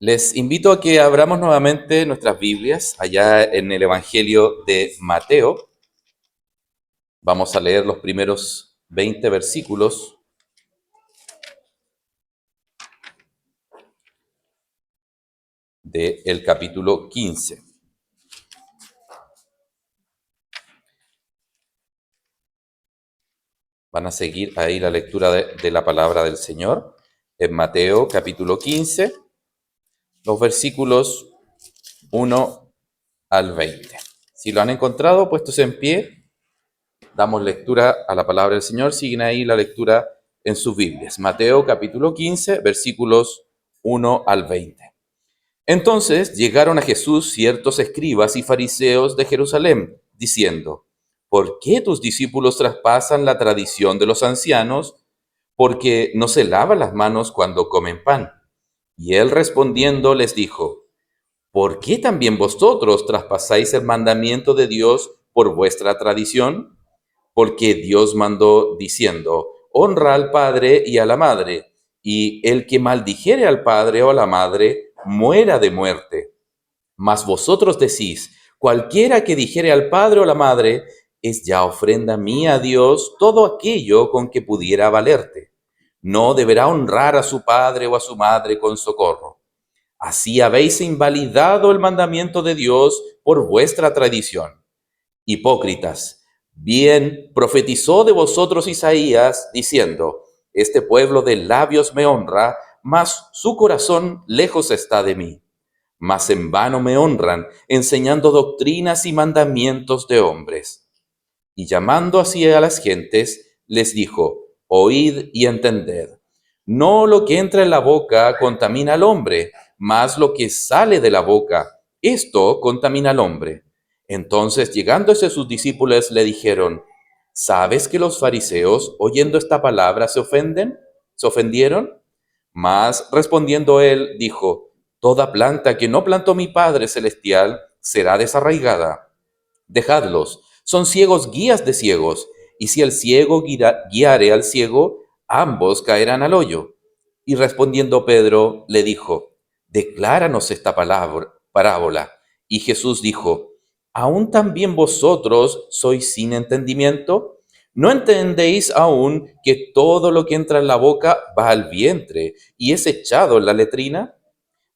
Les invito a que abramos nuevamente nuestras Biblias allá en el Evangelio de Mateo. Vamos a leer los primeros 20 versículos del capítulo 15. Van a seguir ahí la lectura de la palabra del Señor en Mateo capítulo 15, los versículos 1 al 20. Si lo han encontrado, puestos en pie, damos lectura a la palabra del Señor. Siguen ahí la lectura en sus Biblias. Mateo capítulo 15, versículos 1 al 20. Entonces llegaron a Jesús ciertos escribas y fariseos de Jerusalén, diciendo: ¿Por qué tus discípulos traspasan la tradición de los ancianos? Porque no se lavan las manos cuando comen pan. Y él respondiendo les dijo: ¿Por qué también vosotros traspasáis el mandamiento de Dios por vuestra tradición? Porque Dios mandó diciendo: honra al padre y a la madre, y el que maldijere al padre o a la madre muera de muerte. Mas vosotros decís: cualquiera que dijere al padre o a la madre, es ya ofrenda mía a Dios todo aquello con que pudiera valerte. No deberá honrar a su padre o a su madre con socorro. Así habéis invalidado el mandamiento de Dios por vuestra tradición. Hipócritas, bien profetizó de vosotros Isaías, diciendo: este pueblo de labios me honra, mas su corazón lejos está de mí. Mas en vano me honran, enseñando doctrinas y mandamientos de hombres. Y llamando así a las gentes, les dijo: oíd y entended. No lo que entra en la boca contamina al hombre, mas lo que sale de la boca, esto contamina al hombre. Entonces, llegándose sus discípulos, le dijeron: ¿sabes que los fariseos, oyendo esta palabra, se ofenden? ¿Se ofendieron? Mas respondiendo él, dijo: toda planta que no plantó mi Padre Celestial será desarraigada. Dejadlos, son ciegos guías de ciegos, y si el ciego guiare al ciego, ambos caerán al hoyo. Y respondiendo Pedro, le dijo: decláranos esta parábola. Y Jesús dijo: ¿aún también vosotros sois sin entendimiento? ¿No entendéis aún que todo lo que entra en la boca va al vientre y es echado en la letrina?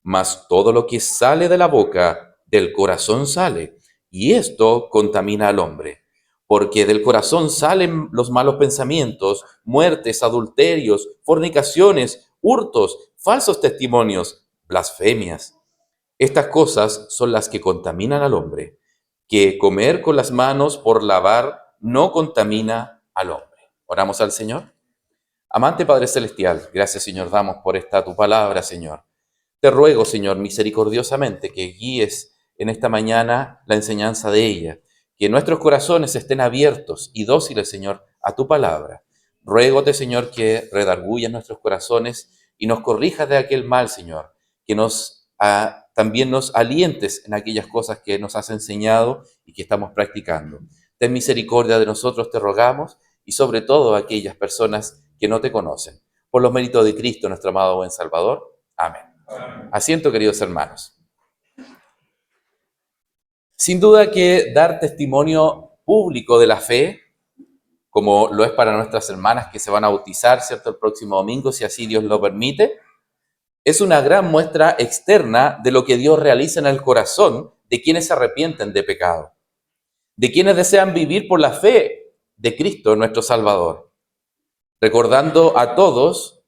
Mas todo lo que sale de la boca, del corazón sale, y esto contamina al hombre. Porque del corazón salen los malos pensamientos, muertes, adulterios, fornicaciones, hurtos, falsos testimonios, blasfemias. Estas cosas son las que contaminan al hombre, que comer con las manos por lavar no contamina al hombre. Oramos al Señor. Amante Padre Celestial, gracias Señor damos por esta tu palabra, Señor. Te ruego, Señor, misericordiosamente, que guíes en esta mañana la enseñanza de ella, que nuestros corazones estén abiertos y dóciles, Señor, a tu palabra. Ruégote, Señor, que redarguyas nuestros corazones y nos corrijas de aquel mal, Señor, que también nos alientes en aquellas cosas que nos has enseñado y que estamos practicando. Ten misericordia de nosotros, te rogamos, y sobre todo a aquellas personas que no te conocen. Por los méritos de Cristo, nuestro amado buen Salvador. Amén. Asiento, queridos hermanos. Sin duda que dar testimonio público de la fe, como lo es para nuestras hermanas que se van a bautizar, ¿cierto?, el próximo domingo, si así Dios lo permite, es una gran muestra externa de lo que Dios realiza en el corazón de quienes se arrepienten de pecado, de quienes desean vivir por la fe de Cristo, nuestro Salvador, recordando a todos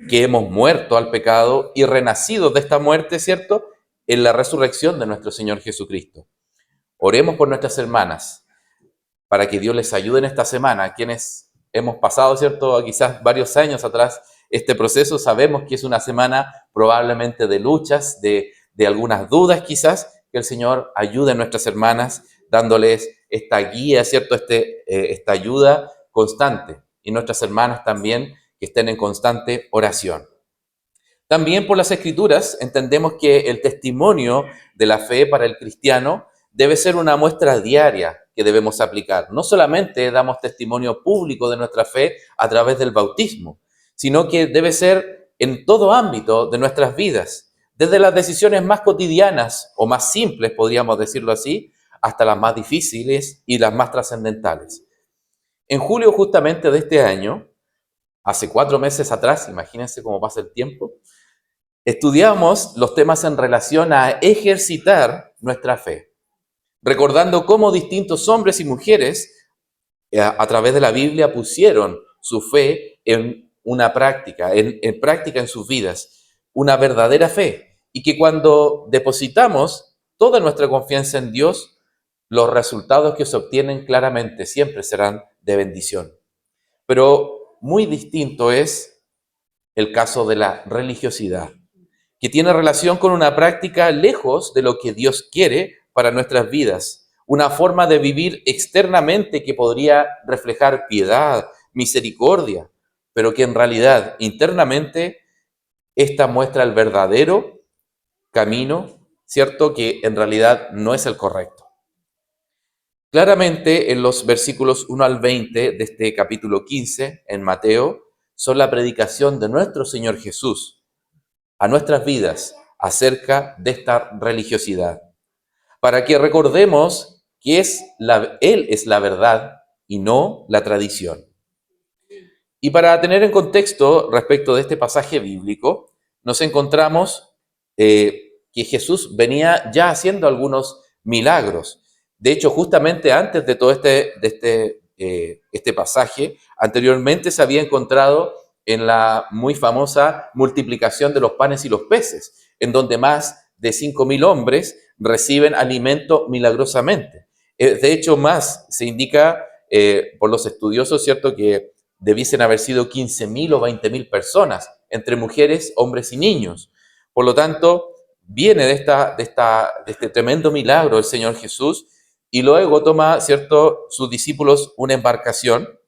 que hemos muerto al pecado y renacido de esta muerte, ¿cierto?, en la resurrección de nuestro Señor Jesucristo. Oremos por nuestras hermanas, para que Dios les ayude en esta semana. Quienes hemos pasado, ¿cierto?, quizás varios años atrás este proceso, sabemos que es una semana probablemente de luchas, de algunas dudas quizás, que el Señor ayude a nuestras hermanas, dándoles esta guía, ¿cierto?, esta ayuda constante. Y nuestras hermanas también, que estén en constante oración. También por las Escrituras entendemos que el testimonio de la fe para el cristiano debe ser una muestra diaria que debemos aplicar. No solamente damos testimonio público de nuestra fe a través del bautismo, sino que debe ser en todo ámbito de nuestras vidas, desde las decisiones más cotidianas o más simples, podríamos decirlo así, hasta las más difíciles y las más trascendentales. En julio justamente de este año, hace 4 meses atrás, imagínense cómo pasa el tiempo, estudiamos los temas en relación a ejercitar nuestra fe, recordando cómo distintos hombres y mujeres a través de la Biblia pusieron su fe en una práctica, en práctica en sus vidas, una verdadera fe, y que cuando depositamos toda nuestra confianza en Dios, los resultados que se obtienen claramente siempre serán de bendición. Pero muy distinto es el caso de la religiosidad, que tiene relación con una práctica lejos de lo que Dios quiere para nuestras vidas, una forma de vivir externamente que podría reflejar piedad, misericordia, pero que en realidad internamente esta muestra el verdadero camino, ¿cierto? Que en realidad no es el correcto. Claramente en los versículos 1 al 20 de este capítulo 15 en Mateo son la predicación de nuestro Señor Jesús a nuestras vidas acerca de esta religiosidad, para que recordemos que Él es la verdad y no la tradición. Y para tener en contexto respecto de este pasaje bíblico, nos encontramos que Jesús venía ya haciendo algunos milagros. De hecho, justamente antes de todo este pasaje, anteriormente se había encontrado en la muy famosa multiplicación de los panes y los peces, en donde más de 5.000 hombres reciben alimento milagrosamente. De hecho, más se indica por los estudiosos, ¿cierto?, que debiesen haber sido 15.000 o 20.000 personas, entre mujeres, hombres y niños. Por lo tanto, viene de este tremendo milagro el Señor Jesús y luego toma, ¿cierto?, sus discípulos una embarcación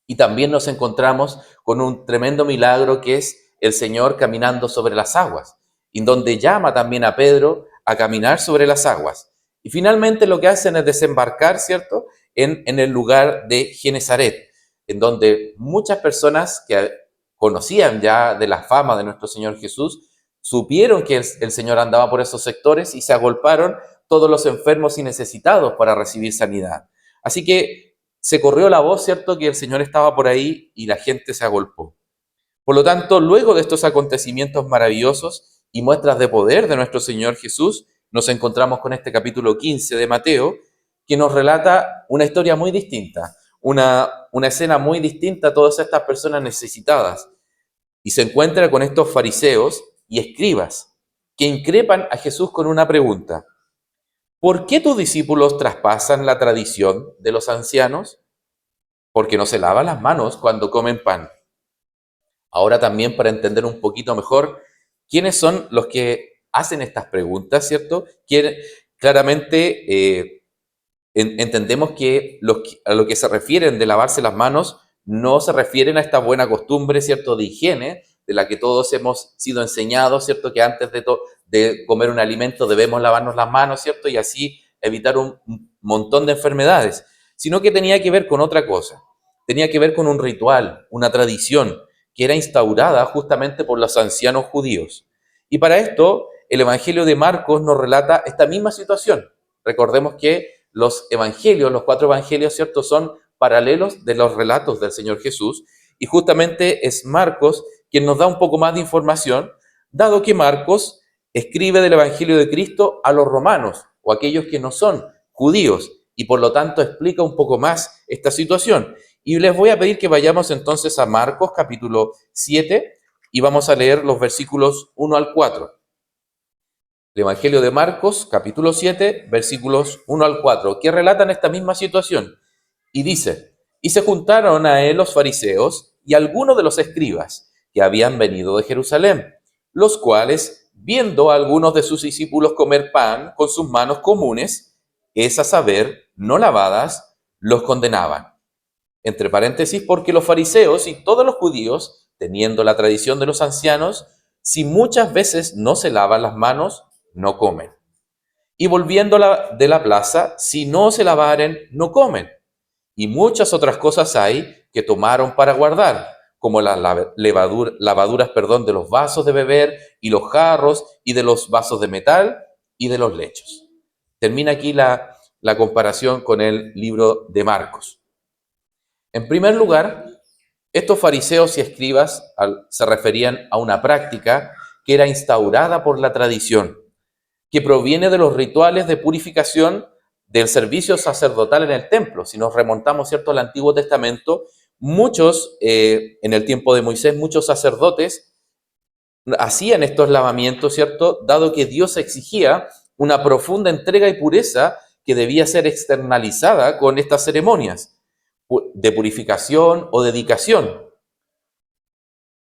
y también nos encontramos con un tremendo milagro que es el Señor caminando sobre las aguas, en donde llama también a Pedro a caminar sobre las aguas. Y finalmente lo que hacen es desembarcar, ¿cierto?, en el lugar de Genesaret, en donde muchas personas que conocían ya de la fama de nuestro Señor Jesús, supieron que el Señor andaba por esos sectores y se agolparon todos los enfermos y necesitados para recibir sanidad. Así que se corrió la voz, ¿cierto?, que el Señor estaba por ahí y la gente se agolpó. Por lo tanto, luego de estos acontecimientos maravillosos y muestras de poder de nuestro Señor Jesús, nos encontramos con este capítulo 15 de Mateo, que nos relata una historia muy distinta, una escena muy distinta a todas estas personas necesitadas. Y se encuentra con estos fariseos y escribas que increpan a Jesús con una pregunta. ¿Por qué tus discípulos traspasan la tradición de los ancianos? Porque no se lavan las manos cuando comen pan. Ahora también para entender un poquito mejor quiénes son los que hacen estas preguntas, ¿cierto? Claramente entendemos que a lo que se refieren de lavarse las manos no se refieren a esta buena costumbre, ¿cierto?, de higiene, de la que todos hemos sido enseñados, ¿cierto?, que antes de comer un alimento debemos lavarnos las manos, ¿cierto?, y así evitar un montón de enfermedades, sino que tenía que ver con otra cosa, tenía que ver con un ritual, una tradición que era instaurada justamente por los ancianos judíos. Y para esto, el Evangelio de Marcos nos relata esta misma situación. Recordemos que los evangelios, los 4 evangelios, ¿cierto?, son paralelos de los relatos del Señor Jesús, y justamente es Marcos quien nos da un poco más de información, dado que Marcos escribe del Evangelio de Cristo a los romanos, o aquellos que no son judíos, y por lo tanto explica un poco más esta situación. Y les voy a pedir que vayamos entonces a Marcos capítulo 7, y vamos a leer los versículos 1 al 4. El Evangelio de Marcos, capítulo 7, versículos 1 al 4, que relatan esta misma situación. Y dice, y se juntaron a él los fariseos y algunos de los escribas que habían venido de Jerusalén, los cuales, viendo a algunos de sus discípulos comer pan con sus manos comunes, es a saber, no lavadas, los condenaban. Entre paréntesis, porque los fariseos y todos los judíos, teniendo la tradición de los ancianos, si muchas veces no se lavan las manos, no comen. Y volviendo de la plaza, si no se lavaren, no comen. Y muchas otras cosas hay que tomaron para guardar, como las lavaduras, de los vasos de beber y los jarros y de los vasos de metal y de los lechos. Termina aquí la comparación con el libro de Marcos. En primer lugar, estos fariseos y escribas se referían a una práctica que era instaurada por la tradición, que proviene de los rituales de purificación del servicio sacerdotal en el templo. Si nos remontamos, ¿cierto?, al Antiguo Testamento, en el tiempo de Moisés, muchos sacerdotes hacían estos lavamientos, ¿cierto?, dado que Dios exigía una profunda entrega y pureza que debía ser externalizada con estas ceremonias de purificación o dedicación.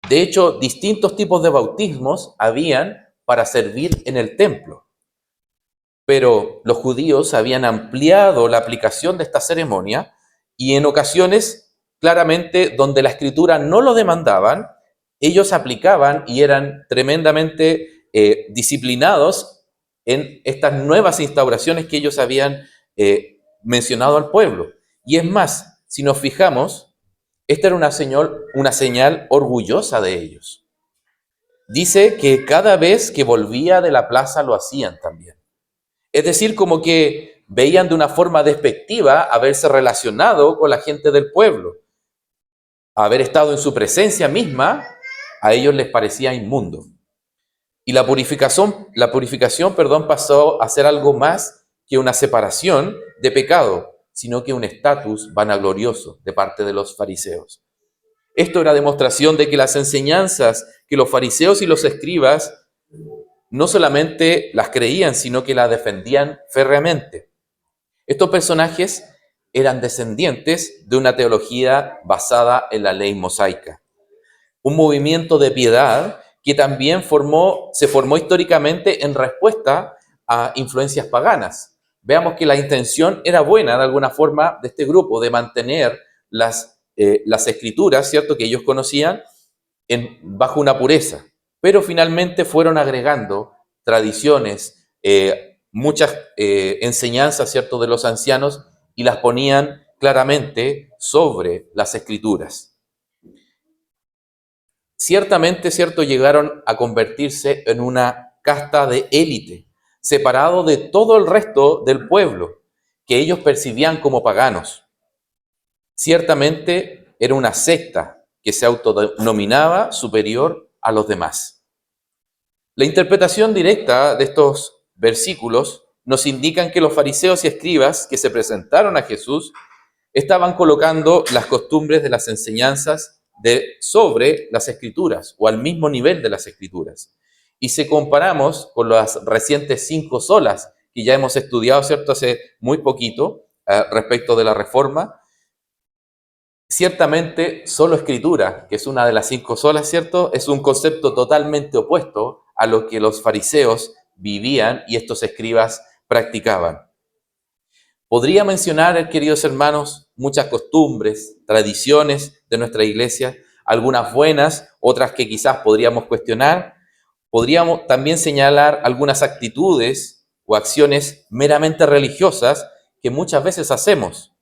De hecho, distintos tipos de bautismos habían para servir en el templo. Pero los judíos habían ampliado la aplicación de esta ceremonia y en ocasiones, claramente, donde la escritura no lo demandaban, ellos aplicaban y eran tremendamente disciplinados en estas nuevas instauraciones que ellos habían mencionado al pueblo. Y es más, si nos fijamos, esta era una señal orgullosa de ellos. Dice que cada vez que volvía de la plaza lo hacían también. Es decir, como que veían de una forma despectiva haberse relacionado con la gente del pueblo. Haber estado en su presencia misma, a ellos les parecía inmundo. Y la purificación, pasó a ser algo más que una separación de pecado, sino que un estatus vanaglorioso de parte de los fariseos. Esto era demostración de que las enseñanzas que los fariseos y los escribas no solamente las creían, sino que las defendían férreamente. Estos personajes eran descendientes de una teología basada en la ley mosaica, un movimiento de piedad que también se formó históricamente en respuesta a influencias paganas. Veamos que la intención era buena, de alguna forma, de este grupo, de mantener las escrituras, ¿cierto?, que ellos conocían bajo una pureza. Pero finalmente fueron agregando tradiciones, muchas enseñanzas, ¿cierto?, de los ancianos y las ponían claramente sobre las escrituras. Ciertamente, ¿cierto?, llegaron a convertirse en una casta de élite, separado de todo el resto del pueblo, que ellos percibían como paganos. Ciertamente era una secta que se autodenominaba superior a los demás. La interpretación directa de estos versículos nos indican que los fariseos y escribas que se presentaron a Jesús estaban colocando las costumbres de las enseñanzas sobre las escrituras o al mismo nivel de las escrituras. Y si comparamos con las recientes 5 solas que ya hemos estudiado, ¿cierto?, hace muy poquito respecto de la Reforma, ciertamente solo escritura, que es una de las 5 solas, ¿cierto?, es un concepto totalmente opuesto a lo que los fariseos vivían y estos escribas practicaban. Podría mencionar, queridos hermanos, muchas costumbres, tradiciones de nuestra iglesia, algunas buenas, otras que quizás podríamos cuestionar. Podríamos también señalar algunas actitudes o acciones meramente religiosas que muchas veces hacemos.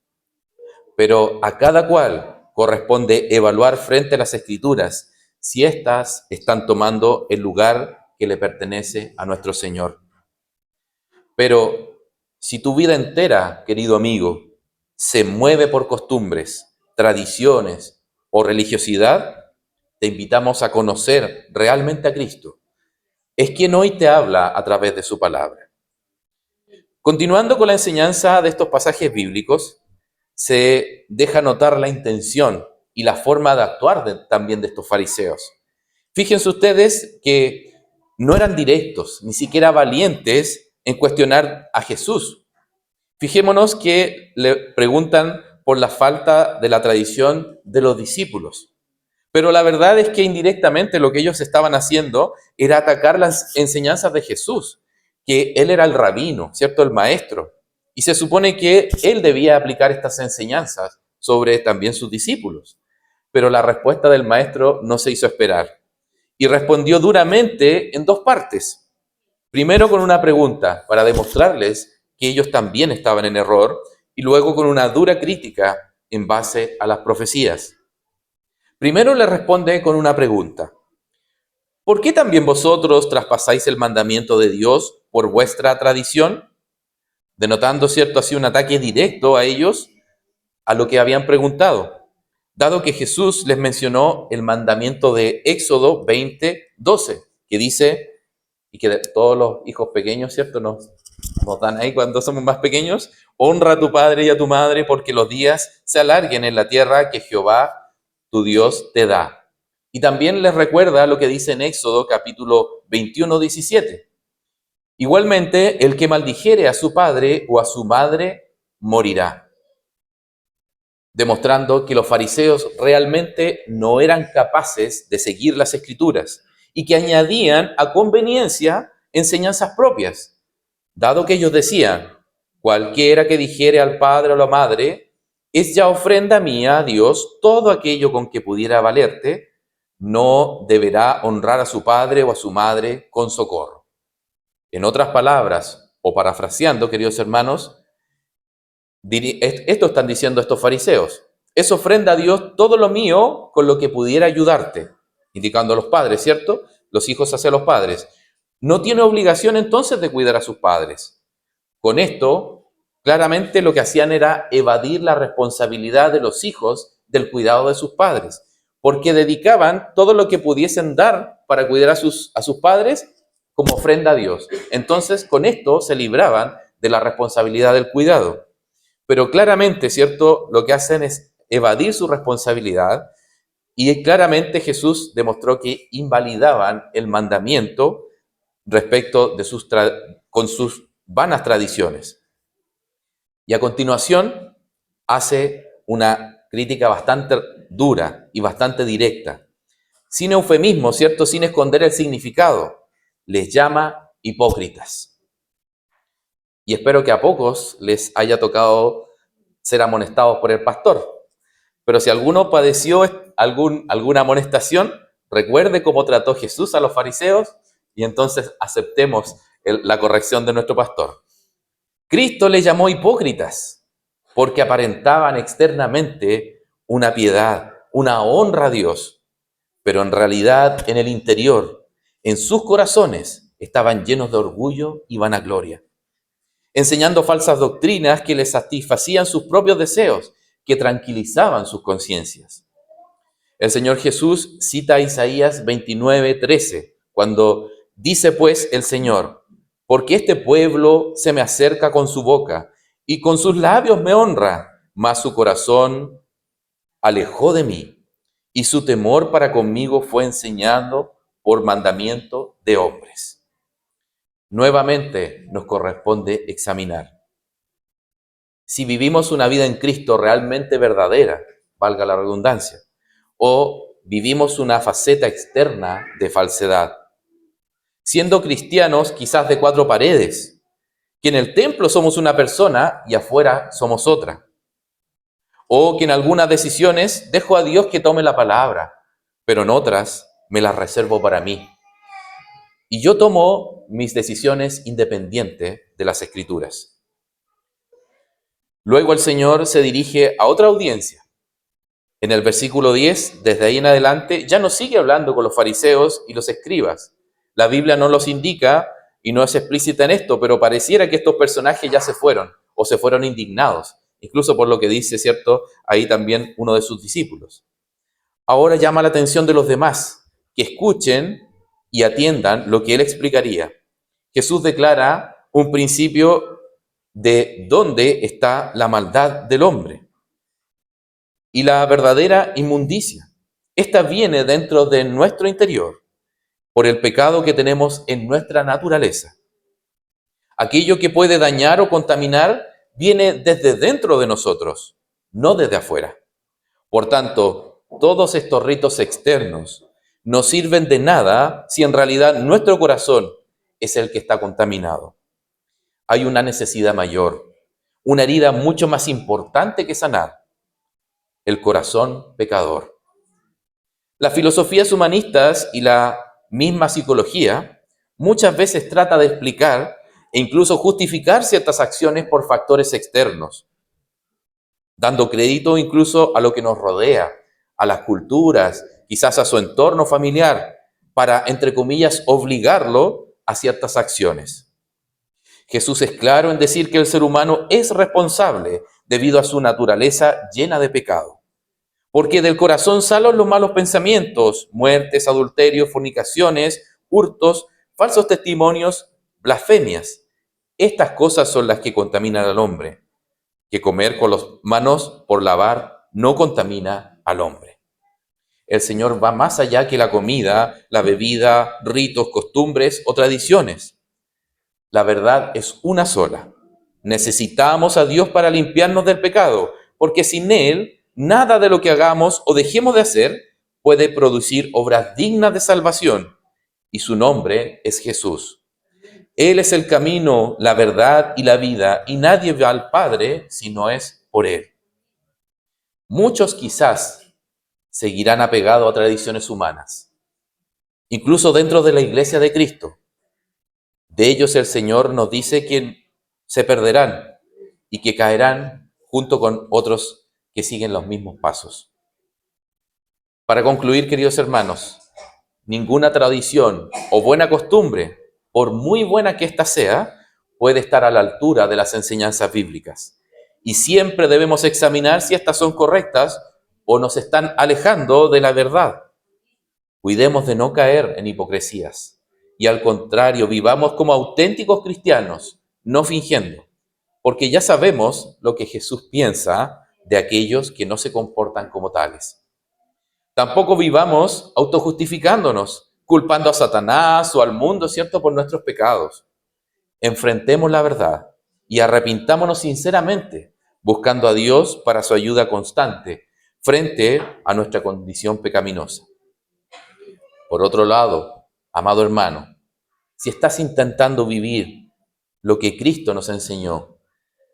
Pero a cada cual corresponde evaluar frente a las escrituras si éstas están tomando el lugar que le pertenece a nuestro Señor. Pero si tu vida entera, querido amigo, se mueve por costumbres, tradiciones o religiosidad, te invitamos a conocer realmente a Cristo. Es quien hoy te habla a través de su palabra. Continuando con la enseñanza de estos pasajes bíblicos, se deja notar la intención y la forma de actuar también de estos fariseos. Fíjense ustedes que no eran directos, ni siquiera valientes en cuestionar a Jesús. Fijémonos que le preguntan por la falta de la tradición de los discípulos. Pero la verdad es que indirectamente lo que ellos estaban haciendo era atacar las enseñanzas de Jesús, que él era el rabino, ¿cierto?, el maestro. Y se supone que él debía aplicar estas enseñanzas sobre también sus discípulos. Pero la respuesta del maestro no se hizo esperar. Y respondió duramente en 2 partes. Primero con una pregunta para demostrarles que ellos también estaban en error y luego con una dura crítica en base a las profecías. Primero le responde con una pregunta. ¿Por qué también vosotros traspasáis el mandamiento de Dios por vuestra tradición? Denotando, cierto, así un ataque directo a ellos, a lo que habían preguntado, dado que Jesús les mencionó el mandamiento de Éxodo 20:12, que dice, y que todos los hijos pequeños, ¿cierto? Nos dan ahí cuando somos más pequeños, honra a tu padre y a tu madre porque los días se alarguen en la tierra que Jehová, tu Dios, te da. Y también les recuerda lo que dice en Éxodo capítulo 21:17. Igualmente, el que maldijere a su padre o a su madre morirá. Demostrando que los fariseos realmente no eran capaces de seguir las escrituras y que añadían a conveniencia enseñanzas propias, dado que ellos decían, cualquiera que dijere al padre o a la madre, es ya ofrenda mía a Dios, todo aquello con que pudiera valerte, no deberá honrar a su padre o a su madre con socorro. En otras palabras, o parafraseando, queridos hermanos, esto están diciendo estos fariseos. Es ofrenda a Dios todo lo mío con lo que pudiera ayudarte, indicando a los padres, ¿cierto? Los hijos hacia los padres. No tiene obligación entonces de cuidar a sus padres. Con esto, claramente lo que hacían era evadir la responsabilidad de los hijos del cuidado de sus padres, porque dedicaban todo lo que pudiesen dar para cuidar a sus padres como ofrenda a Dios. Entonces, con esto se libraban de la responsabilidad del cuidado. Pero claramente, ¿cierto? Lo que hacen es evadir su responsabilidad y claramente Jesús demostró que invalidaban el mandamiento respecto de con sus vanas tradiciones. Y a continuación hace una crítica bastante dura y bastante directa, sin eufemismo, ¿cierto? Sin esconder el significado. Les llama hipócritas. Y espero que a pocos les haya tocado ser amonestados por el pastor. Pero si alguno padeció alguna amonestación, recuerde cómo trató Jesús a los fariseos y entonces aceptemos la corrección de nuestro pastor. Cristo les llamó hipócritas porque aparentaban externamente una piedad, una honra a Dios, pero en realidad en el interior, en sus corazones, estaban llenos de orgullo y vanagloria, enseñando falsas doctrinas que les satisfacían sus propios deseos, que tranquilizaban sus conciencias. El Señor Jesús cita a Isaías 29:13, cuando dice pues el Señor, porque este pueblo se me acerca con su boca y con sus labios me honra, mas su corazón alejó de mí y su temor para conmigo fue enseñado por mandamiento de hombres. Nuevamente nos corresponde examinar si vivimos una vida en Cristo realmente verdadera, valga la redundancia, o vivimos una faceta externa de falsedad. Siendo cristianos quizás de cuatro paredes, que en el templo somos una persona y afuera somos otra. O que en algunas decisiones dejo a Dios que tome la palabra, pero en otras me las reservo para mí. Y yo tomo mis decisiones independientes de las Escrituras. Luego el Señor se dirige a otra audiencia. En el versículo 10, desde ahí en adelante, ya no sigue hablando con los fariseos y los escribas. La Biblia no los indica y no es explícita en esto, pero pareciera que estos personajes ya se fueron o se fueron indignados, incluso por lo que dice, ¿cierto? Ahí también uno de sus discípulos. Ahora llama la atención de los demás, que escuchen y atiendan lo que él explicaría. Jesús declara un principio de dónde está la maldad del hombre y la verdadera inmundicia. Esta viene dentro de nuestro interior por el pecado que tenemos en nuestra naturaleza. Aquello que puede dañar o contaminar viene desde dentro de nosotros, no desde afuera. Por tanto, todos estos ritos externos no sirven de nada si en realidad nuestro corazón es el que está contaminado. Hay una necesidad mayor, una herida mucho más importante que sanar: el corazón pecador. Las filosofías humanistas y la misma psicología muchas veces trata de explicar e incluso justificar ciertas acciones por factores externos, dando crédito incluso a lo que nos rodea, a las culturas, quizás a su entorno familiar, para, entre comillas, obligarlo a ciertas acciones. Jesús es claro en decir que el ser humano es responsable debido a su naturaleza llena de pecado. Porque del corazón salen los malos pensamientos, muertes, adulterios, fornicaciones, hurtos, falsos testimonios, blasfemias. Estas cosas son las que contaminan al hombre, que comer con las manos por lavar no contamina al hombre. El Señor va más allá que la comida, la bebida, ritos, costumbres o tradiciones. La verdad es una sola. Necesitamos a Dios para limpiarnos del pecado, porque sin Él, nada de lo que hagamos o dejemos de hacer puede producir obras dignas de salvación. Y su nombre es Jesús. Él es el camino, la verdad y la vida, y nadie va al Padre si no es por Él. Muchos quizás seguirán apegados a tradiciones humanas, incluso dentro de la iglesia de Cristo. De ellos el Señor nos dice que se perderán y que caerán junto con otros que siguen los mismos pasos. Para concluir, queridos hermanos, ninguna tradición o buena costumbre, por muy buena que ésta sea, puede estar a la altura de las enseñanzas bíblicas. Y siempre debemos examinar si estas son correctas o nos están alejando de la verdad. Cuidemos de no caer en hipocresías. Y al contrario, vivamos como auténticos cristianos, no fingiendo, porque ya sabemos lo que Jesús piensa de aquellos que no se comportan como tales. Tampoco vivamos autojustificándonos, culpando a Satanás o al mundo, ¿cierto?, por nuestros pecados. Enfrentemos la verdad y arrepintámonos sinceramente, buscando a Dios para su ayuda constante frente a nuestra condición pecaminosa. Por otro lado, amado hermano, si estás intentando vivir lo que Cristo nos enseñó,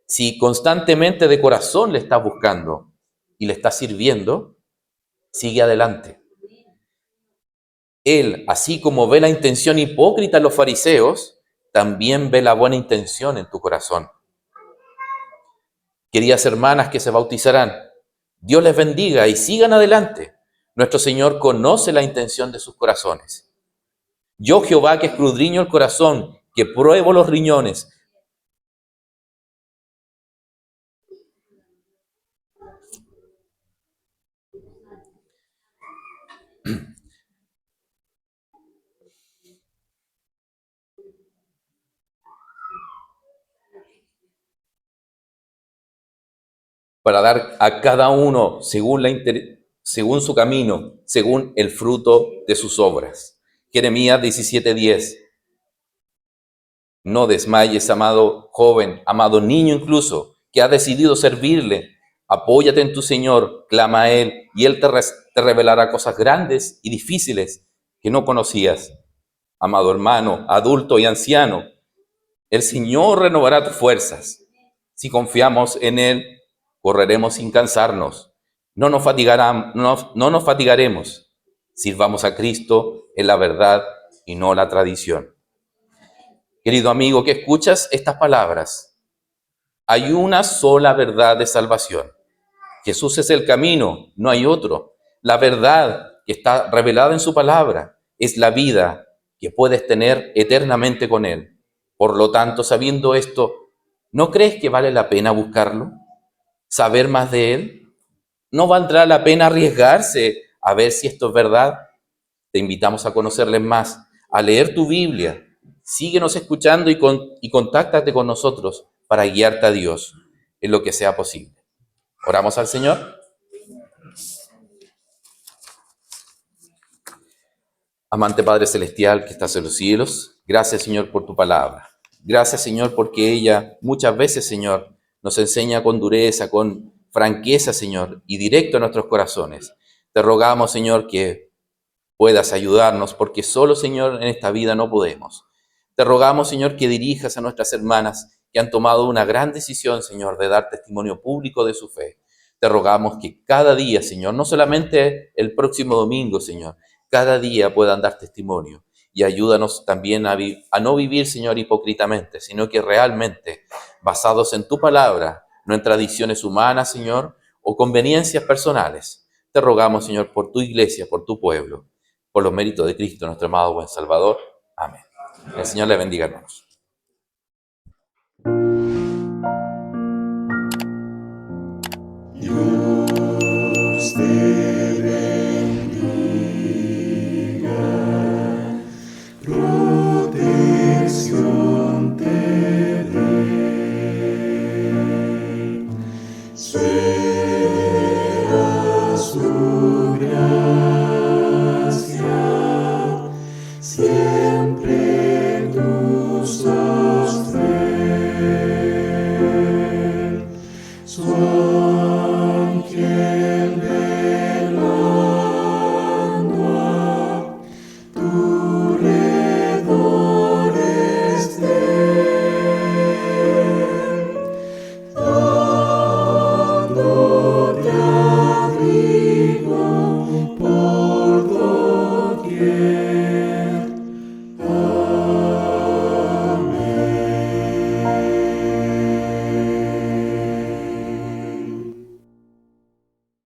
si constantemente de corazón le estás buscando y le estás sirviendo, sigue adelante. Él, así como ve la intención hipócrita en los fariseos, también ve la buena intención en tu corazón. Queridas hermanas que se bautizarán, Dios les bendiga y sigan adelante. Nuestro Señor conoce la intención de sus corazones. Yo, Jehová, que escudriño el corazón, que pruebo los riñones, para dar a cada uno según su camino, según el fruto de sus obras. Jeremías 17:10. No desmayes, amado joven, amado niño incluso, que ha decidido servirle. Apóyate en tu Señor, clama a Él, y Él te revelará cosas grandes y difíciles que no conocías. Amado hermano, adulto y anciano, el Señor renovará tus fuerzas. Si confiamos en Él, correremos sin cansarnos. No nos fatigaremos. Sirvamos a Cristo en la verdad y no la tradición. Querido amigo que escuchas estas palabras, hay una sola verdad de salvación. Jesús es el camino, no hay otro. La verdad que está revelada en su palabra es la vida que puedes tener eternamente con Él. Por lo tanto, sabiendo esto, ¿no crees que vale la pena buscarlo? ¿Saber más de Él? ¿No valdrá la pena arriesgarse a ver si esto es verdad? Te invitamos a conocerle más, a leer tu Biblia. Síguenos escuchando y contáctate con nosotros para guiarte a Dios en lo que sea posible. Oramos al Señor. Amante Padre Celestial que estás en los cielos, gracias, Señor, por tu palabra. Gracias, Señor, porque ella muchas veces, Señor, nos enseña con dureza, con franqueza, Señor, y directo a nuestros corazones. Te rogamos, Señor, que puedas ayudarnos, porque solo, Señor, en esta vida no podemos. Te rogamos, Señor, que dirijas a nuestras hermanas que han tomado una gran decisión, Señor, de dar testimonio público de su fe. Te rogamos que cada día, Señor, no solamente el próximo domingo, Señor, cada día puedan dar testimonio. Y ayúdanos también a no vivir, Señor, hipócritamente, sino que realmente, basados en tu palabra, no en tradiciones humanas, Señor, o conveniencias personales. Te rogamos, Señor, por tu iglesia, por tu pueblo, por los méritos de Cristo, nuestro amado buen Salvador. Amén. El Señor le bendiga, hermanos.